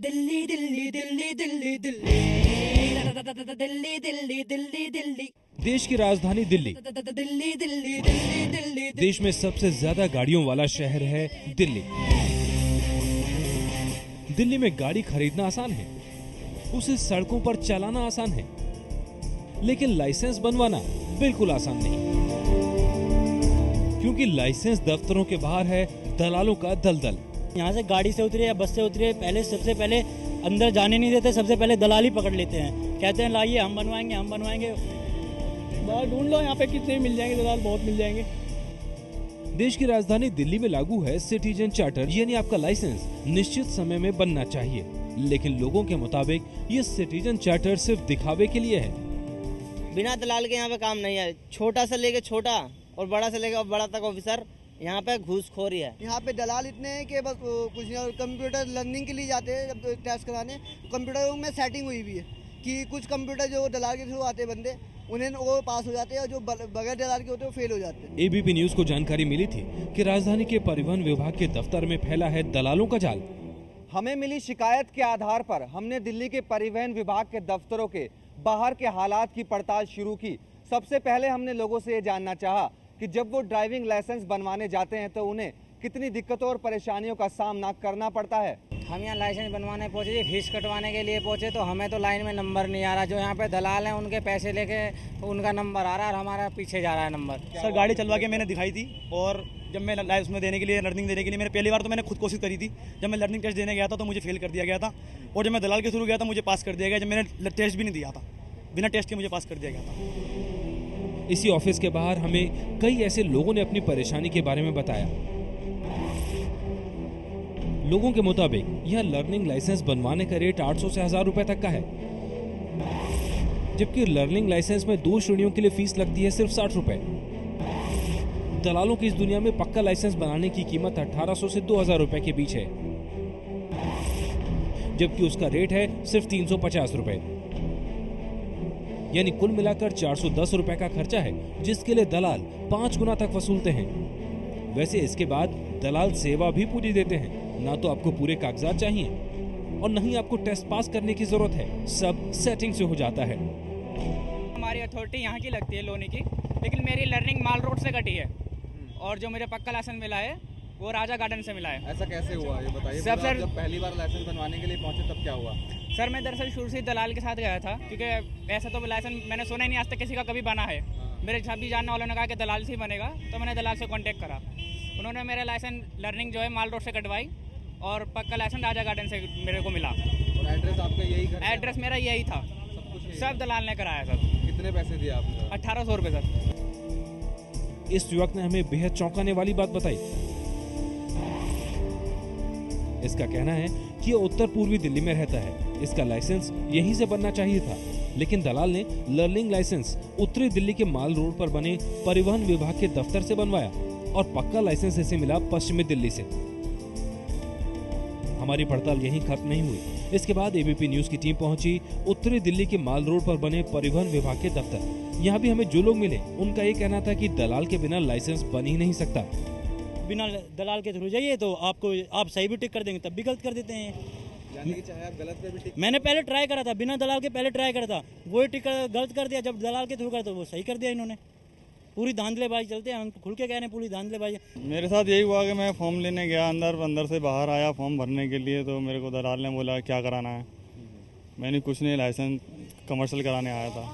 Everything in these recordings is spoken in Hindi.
दिल्ली दिल्ली दिल्ली दिल्ली दिल्ली दिल्ली दिल्ली दिल्ली दिल्ली। देश की राजधानी दिल्ली दिल्ली दिल्ली दिल्ली दिल्ली। देश में सबसे ज्यादा गाड़ियों वाला शहर है दिल्ली। दिल्ली में गाड़ी खरीदना आसान है, उसे सड़कों पर चलाना आसान है, लेकिन लाइसेंस बनवाना बिल्कुल आसान नहीं, क्योंकि लाइसेंस दफ्तरों के बाहर है दलालों का दलदल। यहाँ से गाड़ी से उतरे या बस से उतरे, सबसे पहले अंदर जाने नहीं देते, सबसे पहले दलाल ही पकड़ लेते हैं, कहते हैं लाइए हम बनवाएंगे। दलाल ढूंढ लो, यहाँ पे कितने मिल जाएंगे दलाल, बहुत मिल जाएंगे। देश की राजधानी दिल्ली में लागू है सिटीजन चार्टर, यानी आपका लाइसेंस निश्चित समय में बनना चाहिए, लेकिन लोगों के मुताबिक ये सिटीजन चार्टर सिर्फ दिखावे के लिए है। बिना दलाल के यहाँ पे काम नहीं है। छोटा से लेके छोटा और बड़ा से लेके बड़ा तक ऑफिसर यहाँ पे घूसखोरी है। यहाँ पे दलाल इतने हैं कि बस कुछ नहीं, और कंप्यूटर लर्निंग के लिए जाते हैं जब टेस्ट कराने, कंप्यूटर में सेटिंग हुई भी है कि कुछ कंप्यूटर जो दलाल के थ्रू आते बंदे, उन्हें वो पास हो जाते हैं और जो बगैर दलाल के होते हैं वो फेल हो जाते हैं। एबीपी न्यूज को जानकारी मिली थी कि राजधानी के परिवहन विभाग के दफ्तर में फैला है दलालों का जाल। हमें मिली शिकायत के आधार पर हमने दिल्ली के परिवहन विभाग के दफ्तरों के बाहर के हालात की पड़ताल शुरू की। सबसे पहले हमने लोगों से ये जानना चाहा कि जब वो ड्राइविंग लाइसेंस बनवाने जाते हैं तो उन्हें कितनी दिक्कतों और परेशानियों का सामना करना पड़ता है। हम यहाँ लाइसेंस बनवाने पहुँचे जी, फीस कटवाने के लिए पहुँचे तो हमें तो लाइन में नंबर नहीं आ रहा। जो यहाँ पे दलाल हैं उनके पैसे लेके उनका नंबर आ रहा है और हमारा पीछे जा रहा है नंबर। सर गाड़ी चलवा के मैंने दिखाई थी, और जब मैं लाइसेंस में देने के लिए, लर्निंग देने के लिए, मैंने पहली बार तो मैंने खुद कोशिश करी थी। जब मैं लर्निंग टेस्ट देने गया था तो मुझे फेल कर दिया गया था, और जब मैं दलाल के थ्रू गया था मुझे पास कर दिया गया। जब मैंने टेस्ट भी नहीं दिया था, बिना टेस्ट के मुझे पास कर दिया गया था। इसी ऑफिस के बाहर हमें कई ऐसे लोगों ने अपनी परेशानी के बारे में बताया। लोगों के मुताबिक यह लर्निंग लाइसेंस बनवाने का रेट 800 से 1000 रुपए तक का है, जबकि लर्निंग लाइसेंस में 2 श्रेणियों के लिए फीस लगती है सिर्फ 60 रुपए। दलालों की इस दुनिया में पक्का लाइसेंस बनाने की कीमत 1800 से 2000 रुपए के बीच है, जबकि उसका रेट है सिर्फ 350 रुपए। यानी कुल मिलाकर 410 रुपए का खर्चा है, जिसके लिए दलाल 5 गुना तक वसूलते हैं। वैसे इसके बाद दलाल सेवा भी पूरी देते हैं, ना तो आपको पूरे कागजात चाहिए और न ही आपको टेस्ट पास करने की जरूरत है, सब सेटिंग से हो जाता है। हमारी अथॉरिटी यहाँ की लगती है लोनी की, लेकिन मेरी लर्निंग माल रोड से कटी है, और जो मुझे पक्का लाइसेंस मिला है वो राजा गार्डन से मिला है। ऐसा कैसे हुआ ये बताइए। सर जब पहली बार लाइसेंस बनवाने के लिए पहुंचे तब क्या हुआ? सर मैं दरअसल शुरू से दलाल के साथ गया था, क्योंकि ऐसा तो लाइसेंस मैंने सुना ही नहीं आज तक किसी का कभी बना है। मेरे सभी जानने वालों ने कहा कि दलाल से ही बनेगा, तो मैंने दलाल से कांटेक्ट करा। उन्होंने मेरा लाइसेंस लर्निंग जो है माल रोड से कटवाई, और पक्का लाइसेंस राजा गार्डन से मेरे को मिला। और एड्रेस आपका यही घर? एड्रेस मेरा यही था, सब दलाल ने कराया सर। कितने पैसे दिए आपने? 1800 रुपये सर। इस युवक ने हमें बेहद चौंकाने वाली बात बताई। इसका कहना है कि ये उत्तर पूर्वी दिल्ली में रहता है, इसका लाइसेंस यहीं से बनना चाहिए था, लेकिन दलाल ने लर्निंग लाइसेंस उत्तरी दिल्ली के माल रोड पर बने परिवहन विभाग के दफ्तर से बनवाया, और पक्का लाइसेंस इसे मिला पश्चिमी दिल्ली से। हमारी पड़ताल यहीं खत्म नहीं हुई। इसके बाद एबीपी न्यूज की टीम पहुंची उत्तरी दिल्ली के माल रोड पर बने परिवहन विभाग के दफ्तर। यहाँ भी हमें जो लोग मिले उनका ये कहना था कि दलाल के बिना लाइसेंस बन ही नहीं सकता। बिना दलाल के थ्रू जाइए तो आप सही भी टिक कर देंगे, तब भी गलत कर देते हैं। यानी कि चाहे आप गलत पे भी टिक। मैंने पहले ट्राई करा था, बिना दलाल के पहले ट्राई करा था, वो टिक गलत कर दिया। जब दलाल के थ्रू करा तो वो सही कर दिया इन्होंने। पूरी धांधलेबाजी चलते हैं, हम खुल के कह रहे हैं पूरी धांधलेबाजी। मेरे साथ यही हुआ कि मैं फॉर्म लेने गया, अंदर से बाहर आया फॉर्म भरने के लिए, तो मेरे को दलाल ने बोला क्या कराना है। मैंने कुछ नहीं, लाइसेंस कमर्शियल कराने आया था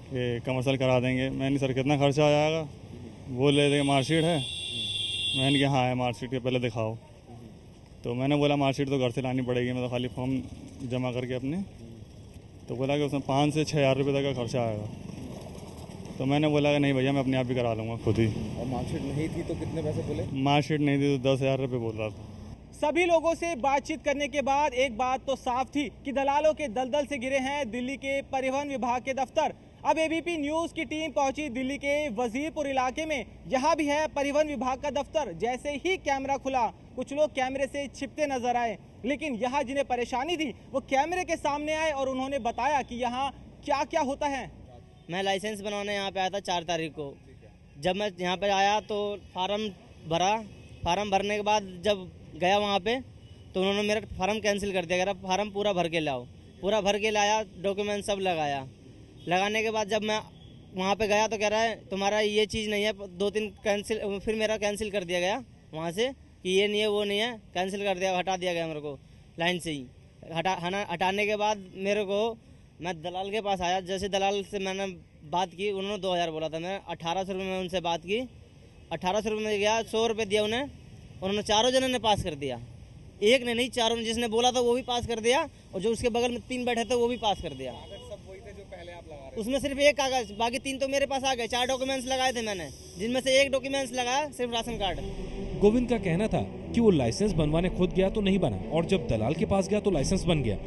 कि कमर्शियल करा देंगे। मैंने सर कितना खर्चा आ जाएगा, बोले थे मार्कशीट है। मैंने कहा हाँ है, मार्कशीट के पहले दिखाओ। तो मैंने बोला मार्कशीट तो घर से लानी पड़ेगी, मैं तो खाली फॉर्म जमा करके अपने। तो बोला कि उसमें 5 से 6000 रुपये तक का खर्चा आएगा। तो मैंने बोला कि नहीं भैया मैं अपने आप ही करा लूँगा खुद ही। और मार्कशीट नहीं थी तो कितने पैसे बोले? मार्कशीट नहीं थी तो 10,000 रुपये बोल रहा था। सभी लोगों से बातचीत करने के बाद एक बात तो साफ थी कि दलालों के दलदल से घिरे हैं दिल्ली के परिवहन विभाग के दफ्तर। अब एबीपी न्यूज की टीम पहुंची दिल्ली के वजीरपुर इलाके में, जहां भी है परिवहन विभाग का दफ्तर। जैसे ही कैमरा खुला, कुछ लोग कैमरे से छिपते नजर आए, लेकिन यहाँ जिन्हें परेशानी थी वो कैमरे के सामने आए और उन्होंने बताया कि यहाँ क्या क्या होता है। मैं लाइसेंस बनवाने यहाँ पे आया था 4 तारीख को। जब मैं यहाँ पे आया तो फार्म भरा, फार्म भरने के बाद जब गया वहाँ पे तो उन्होंने मेरा फार्म कैंसिल कर दिया, कह रहा फार्म पूरा भर के लाओ। पूरा भर के लाया, डॉक्यूमेंट सब लगाया। लगाने के बाद जब मैं वहाँ पे गया तो कह रहा है तुम्हारा ये चीज़ नहीं है, 2-3 कैंसिल, फिर मेरा कैंसिल कर दिया गया वहाँ से कि ये नहीं है वो नहीं है, कैंसिल कर दिया, हटा दिया गया मेरे को लाइन से ही। हटाने के बाद मेरे को, मैं दलाल के पास आया, जैसे दलाल से मैंने बात की, उन्होंने 2000 बोला था, मैं 1800 रुपये में उनसे बात की, 1800 रुपये में गया, 100 रुपये दिया उन्होंने चारों जनों ने पास कर दिया। एक ने नहीं, चारों ने, जिसने बोला था वो भी पास कर दिया और जो उसके बगल में 3 बैठे थे वो भी पास कर दिया। उसमें सिर्फ एक कागज, बाकी 3 तो मेरे पास आ गए। 4 डॉक्यूमेंट्स लगाए थे मैंने, जिनमें से एक डॉक्यूमेंट्स लगाया सिर्फ राशन कार्ड। गोविंद का कहना था कि वो लाइसेंस बनवाने खुद गया तो नहीं बना, और जब दलाल के पास गया तो लाइसेंस बन गया।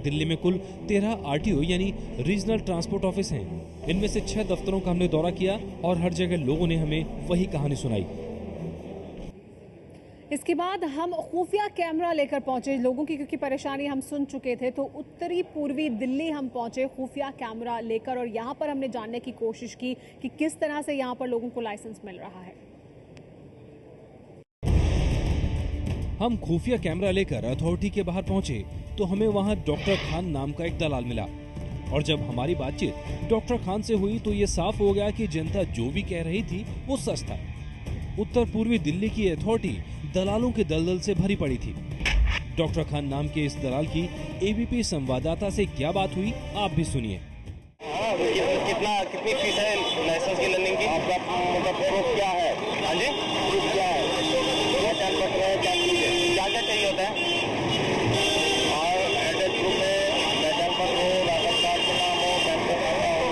दिल्ली में कुल 13 RTO यानी रीजनल ट्रांसपोर्ट ऑफिस हैं। इनमें से 6 दफ्तरों का हमने दौरा किया और हर जगह लोगों ने हमें वही कहानी सुनाई। इसके बाद हम खुफिया कैमरा लेकर पहुंचे लोगों की, क्योंकि परेशानी हम सुन चुके थे, तो उत्तरी पूर्वी दिल्ली हम पहुंचे खुफिया कैमरा लेकर और यहां पर हमने जानने की कोशिश की कि किस तरह से यहां पर लोगों को लाइसेंस मिल रहा है। हम खुफिया कैमरा लेकर अथॉरिटी के बाहर पहुंचे तो हमें वहां डॉक्टर खान नाम का एक दलाल मिला, और जब हमारी बातचीत डॉक्टर खान से हुई तो ये साफ हो गया कि जनता जो भी कह रही थी वो सच था। उत्तर पूर्वी दिल्ली की अथॉरिटी दलालों के दलदल से भरी पड़ी थी। डॉक्टर खान नाम के इस दलाल की ABP संवाददाता से क्या बात हुई, आप भी सुनिए। कितनी फीस है लाइसेंस की लर्निंग की? आपका मतलब प्रूफ क्या है? हाँ जी, प्रूफ क्या है? क्या क्या चाहिए होता है? और एड्रेस प्रूफ है, पहचान पत्र हो, राशन कार्ड का नाम हो, बैंक का खाता हो,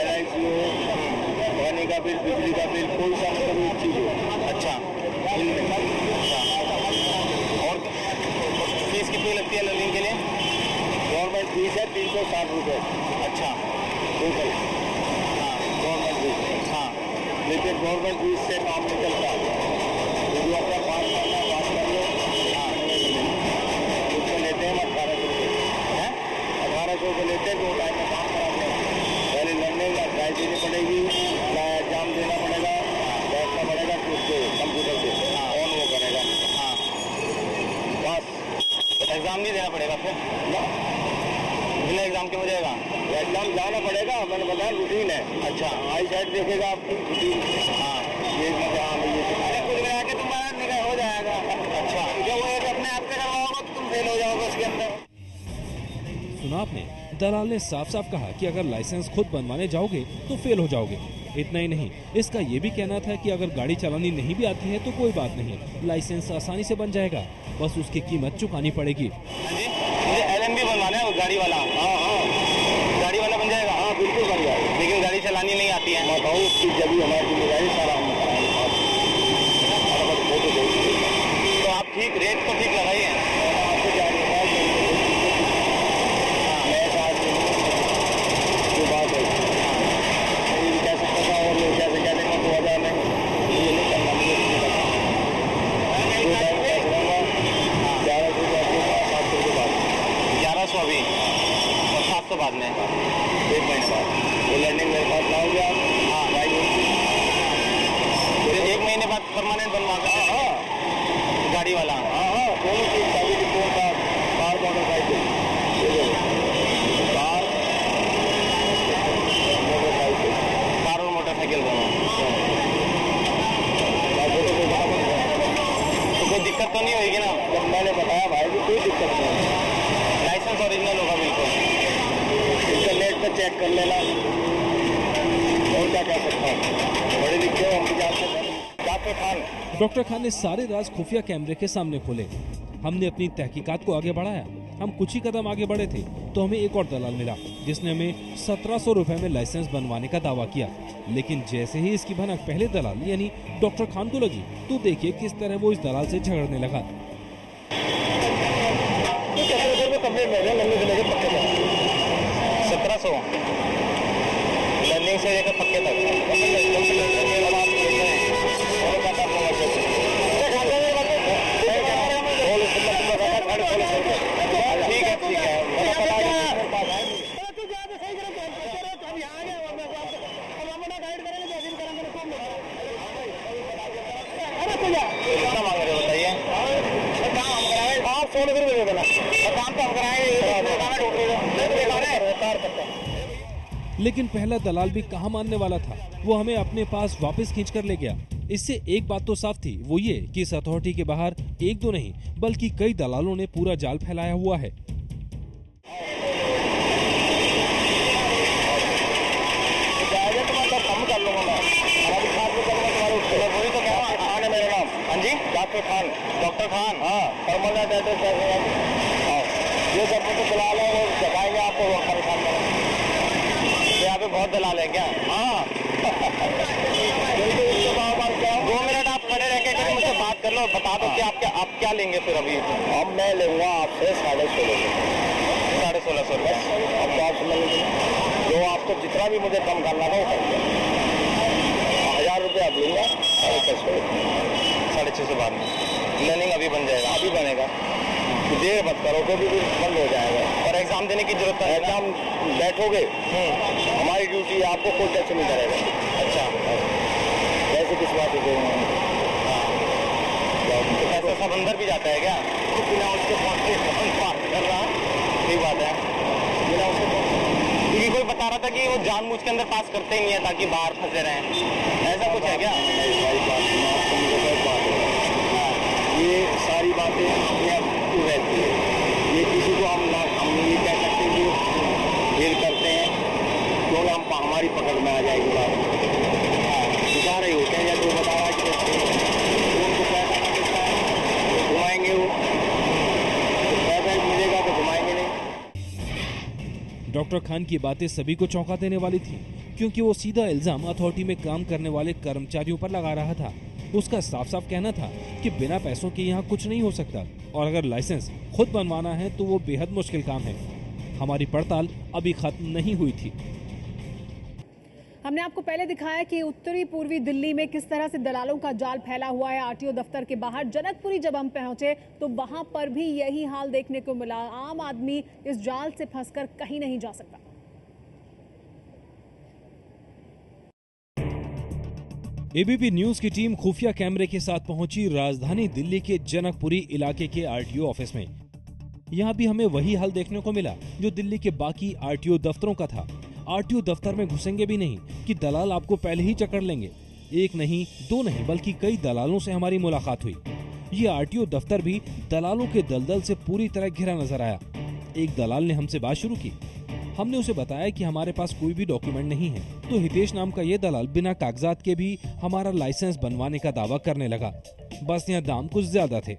LIC हो, पानी का बिल, बिजली का बिल, कोई सा मतलब चीज हो। अच्छा, और फीस कितनी लगती है लर्निंग के लिए? गवर्नमेंट फीस है 360 रुपये। अच्छा, टोटल। हाँ, गवर्नमेंट फीस। हाँ, लेकिन गवर्नमेंट फीस से काम नहीं चलता। जो अपना पास करना है पास कर लो। हाँ, उसको लेते हैं 1800 रुपये हैं, 1800 रुपये लेते हैं, 2 टाइम में काम कराते हैं। पहले लर्निंग ट्राई देनी पड़ेगी, एग्जाम देना पड़ेगा, बैठना पड़ेगा उससे कंप्यूटर से, ऑन वो करेगा। हाँ, बस एग्जाम नहीं देना पड़ेगा फिर? बिना एग्जाम के हो जाएगा? एग्जाम जाना पड़ेगा, मैंने बताया रूटीन है। अच्छा, आई साइड देखेगा आपकी रूटीन। हाँ, ये कुल मिला के तुम्हारा निकाह हो जाएगा। अच्छा, जो वो एक अपने आप से करवाओगे तो तुम फेल हो जाओगे उसके अंदर। सुना आपने, दलाल ने साफ साफ कहा कि अगर लाइसेंस खुद बनवाने जाओगे तो फेल हो जाओगे। इतना ही नहीं, इसका ये भी कहना था कि अगर गाड़ी चलानी नहीं भी आती है तो कोई बात नहीं, लाइसेंस आसानी से बन जाएगा, बस उसकी कीमत चुकानी पड़ेगी। मुझे LMB बनवाना है, वो गाड़ी वाला। हाँ हाँ, गाड़ी वाला बन जाएगा? हाँ बिल्कुल बन जाएगा, लेकिन गाड़ी चलानी नहीं आती है। बताओ उसकी जब हमारी जिम्मेदारी सारा हम कराएंगे। तो आप ठीक रेट तो ठीक लगाइए। आपको क्या जो बात है कह सकता था, और लोग कैसे कह देंगे 2000 में, ये नहीं करना मुझे। 1100 अभी और 700 बाद में, 1 महीने बाद। वो लर्निंग मेरे पास लाओगे आप? हाँ, फिर 1 महीने बाद परमानेंट बनवा कर। हाँ, गाड़ी वाला। हाँ हाँ, दोनों चीज का भी report card, car motorcycle, car और मोटरसाइकिल दोनों। तो कोई दिक्कत तो नहीं होगी ना? जब मैंने बताया भाई कि कोई दिक्कत नहीं है, लाइसेंस ओरिजिनल होगा बिल्कुल। इंटरनेट पे चेक कर लेना, और क्या कह सकता हूँ, बड़े लिखे हो हम भी जानते हैं। डॉक्टर खान ने सारे राज खुफिया कैमरे के सामने खोले। हमने अपनी तहकीकात को आगे बढ़ाया। हम कुछ ही कदम आगे बढ़े थे तो हमें एक और दलाल मिला, जिसने हमें 1700 रुपए में लाइसेंस बनवाने का दावा किया। लेकिन जैसे ही इसकी भनक पहले दलाल यानी डॉक्टर खान को लगी तो देखिए किस तरह वो इस दलाल से झगड़ने लगा। 1700 लर्निंग से लेकर पक्के तक। ठीक है ठीक है, कितना मांग रहे हो बताइए? फोन फिर भी देना काम तो हम कराएंगे। लेकिन पहला दलाल भी कहां मानने वाला था, वो हमें अपने पास वापस खींच कर ले गया। इससे एक बात तो साफ थी, वो ये कि इस अथॉरिटी के बाहर एक दो नहीं बल्कि कई दलालों ने पूरा जाल फैलाया हुआ है। कम कर लूंगा मैं, हमारी खास में करूंगा तुम्हारे उसके वही तो क्या खान है मेरा नाम। हाँ जी, डॉक्टर खान। हाँ, परमानेंट एड्रेस है। ये सब तो दलाल है, वो बताएंगे आपको परेशान करें। यहाँ पे बहुत दलाल है क्या? हाँ। 2 मिनट आप खड़े रह के मुझसे बात कर लो, बता दो कि आप क्या लेंगे फिर अभी। अब मैं लूंगा आपसे 1650 रुपये। अब तो आप समझ लीजिए, जो आपको जितना भी मुझे कम करना था वो कर दिया। 1000 रुपये आप लूंगा, 650 बाद में लर्निंग अभी बन जाएगा। अभी बनेगा, देर मत करो क्योंकि फिर बंद हो जाएगा। और एग्जाम देने की जरूरत है। एग्जाम बैठोगे, हमारी ड्यूटी, आपको कोई टच नहीं करेगा। अच्छा, वैसे किस बात से ऐसा सब अंदर भी जाता है क्या? बिना उसके कर रहा, सही बात है, बिना उसके। क्योंकि कोई बता रहा था कि वो जानबूझ के अंदर पास करते ही नहीं है ताकि बाहर फंसे रहें, ऐसा कुछ है क्या? ये सारी बातें अपने आप रहती है, ये किसी को हम ये कह सकते हैं कि फेल करते हैं क्योंकि हम हमारी पकड़ में आ जाएगी बात। बता रहे होते हैं या कोई बता रहा है कि उनको पैसा ना मिलता है, घुमाएंगे वो, तो पैसा मिलेगा तो घुमाएंगे नहीं। डॉक्टर खान की बातें सभी को चौंका देने वाली थी, क्योंकि वो सीधा इल्जाम अथॉरिटी में काम करने वाले कर्मचारियों पर लगा रहा था। उसका साफ साफ कहना था कि बिना पैसों के यहाँ कुछ नहीं हो सकता, और अगर लाइसेंस खुद बनवाना है तो वो बेहद मुश्किल काम है। हमारी पड़ताल अभी खत्म नहीं हुई थी। हमने आपको पहले दिखाया कि उत्तरी पूर्वी दिल्ली में किस तरह से दलालों का जाल फैला हुआ है। आरटीओ दफ्तर के बाहर जनकपुरी जब हम पहुंचे तो वहां पर भी यही हाल देखने को मिला। आम आदमी इस जाल से फंसकर कहीं नहीं जा सकता। एबीपी न्यूज की टीम खुफिया कैमरे के साथ पहुंची राजधानी दिल्ली के जनकपुरी इलाके के आरटीओ ऑफिस में। यहाँ भी हमें वही हाल देखने को मिला जो दिल्ली के बाकी आरटीओ दफ्तरों का था। आरटीओ दफ्तर में घुसेंगे भी नहीं कि दलाल आपको पहले ही चकड़ लेंगे। एक नहीं, दो नहीं, बल्कि कई दलालों से हमारी मुलाकात हुई। ये आरटीओ दफ्तर भी दलालों के दलदल से पूरी तरह घिरा नजर आया। एक दलाल ने हमसे बात शुरू की। हमने उसे बताया कि हमारे पास कोई भी डॉक्यूमेंट नहीं है, तो हितेश नाम का ये दलाल बिना कागजात के भी हमारा लाइसेंस बनवाने का दावा करने लगा। बस यहाँ दाम कुछ ज्यादा थे।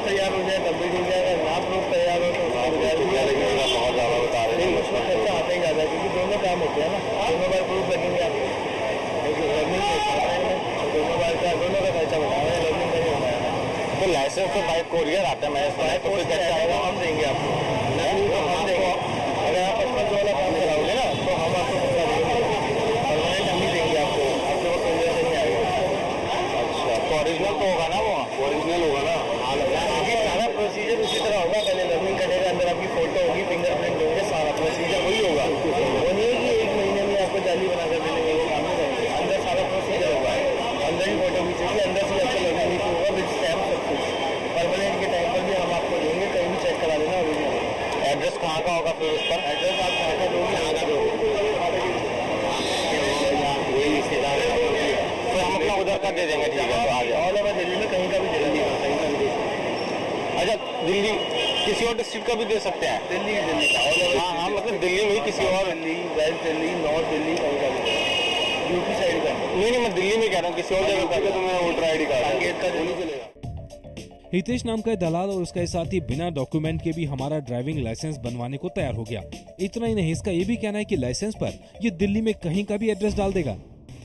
तैयार हो जाए तब भी हो जाएगा, ना प्रूफ तैयार हो तो बहुत ज्यादा बता रहे हैं। उसमें खर्चा आता ही ज्यादा, क्योंकि दोनों काम होते हैं ना, दोनों बार प्रूफ लगेंगे आपको, दोनों बार का दोनों का खर्चा बता रहे हैं, लर्निंग नहीं होना है। तो लाइसेंस तो बाइक कोरियर आता है, मैं हम देंगे आपको, हम देंगे। अगर आप 55 वाला काम कराओगे ना तो हम आपको परमानेंट हम ही देंगे आपको, आपको कोरियर से नहीं आएगा। अच्छा, तो ओरिजिनल तो होगा ना, वो ओरिजिनल होगा ना। सारा प्रोसीजर उसी तरह होगा, पहले लर्निंग करेगा, अंदर आपकी फोटो होगी, फिंगरप्रिंट होंगे, सारा प्रोसीजर वही होगा। वो नहीं है कि 1 महीने में आपको जाली बना कर देंगे, वो काम नहीं करेंगे। अंदर सारा प्रोसीजर होगा, अंदर ही फोटो खींचेगी, अंदर से आपको लर्निंग नीचे होगा, विद स्टैम्प सब कुछ। परमानेंट के टाइम पर भी हम आपको देंगे, कहीं भी चेक करा लेना ओरिजिनल। एड्रेस कहाँ का होगा फिर उस पर? एड्रेस आप कहाँ का दोगे, यहाँ का दोगे, वही रिश्तेदार तो हम अपना उधर का दे देंगे। ठीक है, तो आ जाओ। ऑल ओवर दिल्ली में कहीं का भी दे देंगे, कहीं का भी दे सकते हैं। अच्छा, दिल्ली किसी और डिस्ट्रिक्ट का भी दे सकते हैं? दिल्ली का, हाँ हाँ, मतलब दिल्ली में ही किसी और, दिल्ली, वेस्ट दिल्ली, नॉर्थ दिल्ली, कहीं का भी, यूपी साइड का नहीं, मैं दिल्ली में कह रहा हूँ, किसी और जगह का तो मेरा वोटर ID कार्ड संकेत का नहीं चलेगा। हितेश नाम का दलाल और उसका साथी बिना डॉक्यूमेंट के भी हमारा ड्राइविंग लाइसेंस बनवाने को तैयार हो गया। इतना ही नहीं, इसका ये भी कहना है कि लाइसेंस पर ये दिल्ली में कहीं का भी एड्रेस डाल देगा।